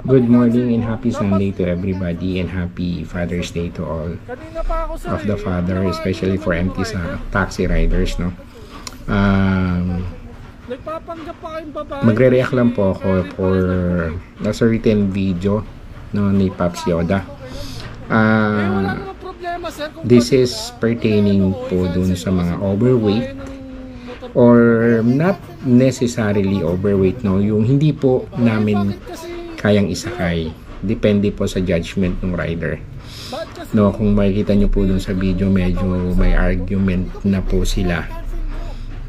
Good morning and happy Sunday to everybody and happy Father's Day to all of the father, especially for empty taxi riders, no? Magre-react lang po ako for a certain video, no, ni Pops Yoda. This is pertaining po dun sa mga overweight or not necessarily overweight, no, yung hindi po namin kayang isakay. Depende po sa judgment ng rider, no. Kung makikita nyo po dun sa video, medyo may argument na po sila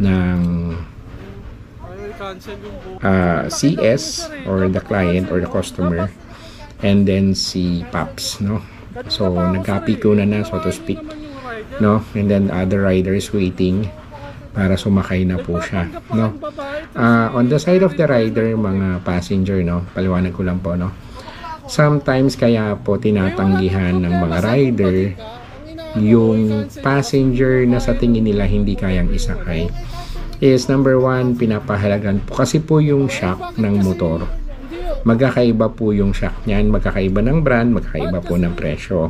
ng CS or the client or the customer and then si Pops, no. So nagka-PQ na so to speak, no, and then other riders waiting para sumakay na po siya, no. On the side of the rider, mga passenger, no, paliwanag ko lang po, no, sometimes kaya po tinatanggihan ng mga rider yung passenger na sa tingin nila hindi kayang isakay is number one, pinapahalagan po kasi po yung shock ng motor. Magkakaiba po yung shock niyan, magkakaiba ng brand, magkakaiba po ng presyo.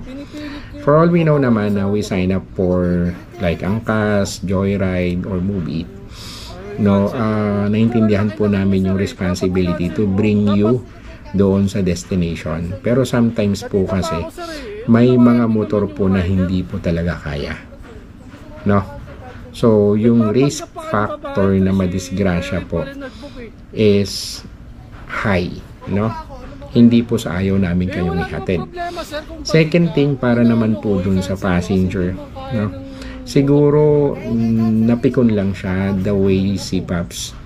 For all we know naman na we sign up for like Angkas, Joyride, or Move It, no, naintindihan po namin yung responsibility to bring you doon sa destination. Pero sometimes po kasi may mga motor po na hindi po talaga kaya, no. So yung risk factor na madisgrasya po is high, no. Hindi po sa ayaw namin kayong ihatid. Second thing, para naman po dun sa passenger, no, siguro napikon lang siya the way si Pops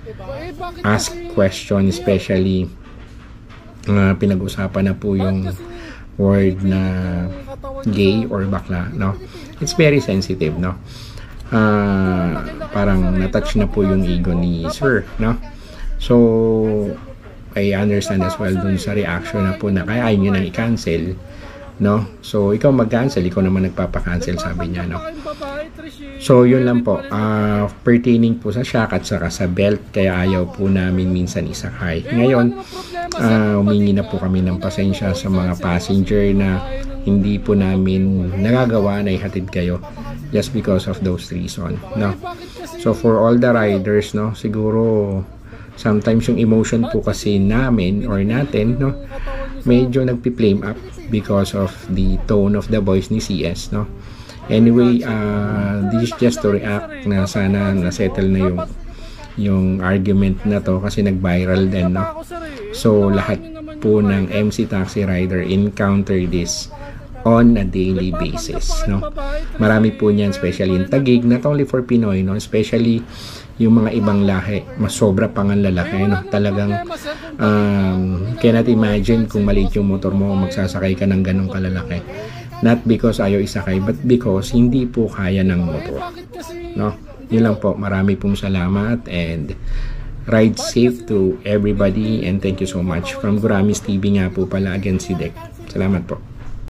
ask question, especially pinag-usapan na po yung word na gay or bakla, no. It's very sensitive, no. Parang natouch na po yung ego ni sir, no. So I understand as well dun sa reaction na po na kaya ayaw nyo nang i-cancel, no. So ikaw mag-cancel, ikaw naman nagpapa-cancel, sabi niya, no. So yun lang po, pertaining po sa shock at saka sa belt, kaya ayaw po namin minsan isakay. Ngayon humingi na po kami ng pasensya sa mga passenger na hindi po namin nagagawa na ihatid kayo just because of those reasons, no. So for all the riders, no, siguro sometimes yung emotion po kasi namin or natin, no, medyo nagpi-flame up because of the tone of the voice ni CS, no. Anyway, this is just to react na sana na-settle na yung argument na to kasi nag-viral din, no. So lahat po ng MC taxi rider encounter this on a daily basis, no. Marami po niyan, especially in Taguig, not only for Pinoy, no, especially yung mga ibang lahi, mas sobra pang ang lalaki, no. Talagang cannot imagine kung maliit yung motor mo, magsasakay ka ng ganong kalalaki. Not because ayaw isakay, but because hindi po kaya ng motor, no. Yun lang po, marami pong salamat and ride safe to everybody and thank you so much. From Guramis TV nga po pala, again si Dek. Salamat po.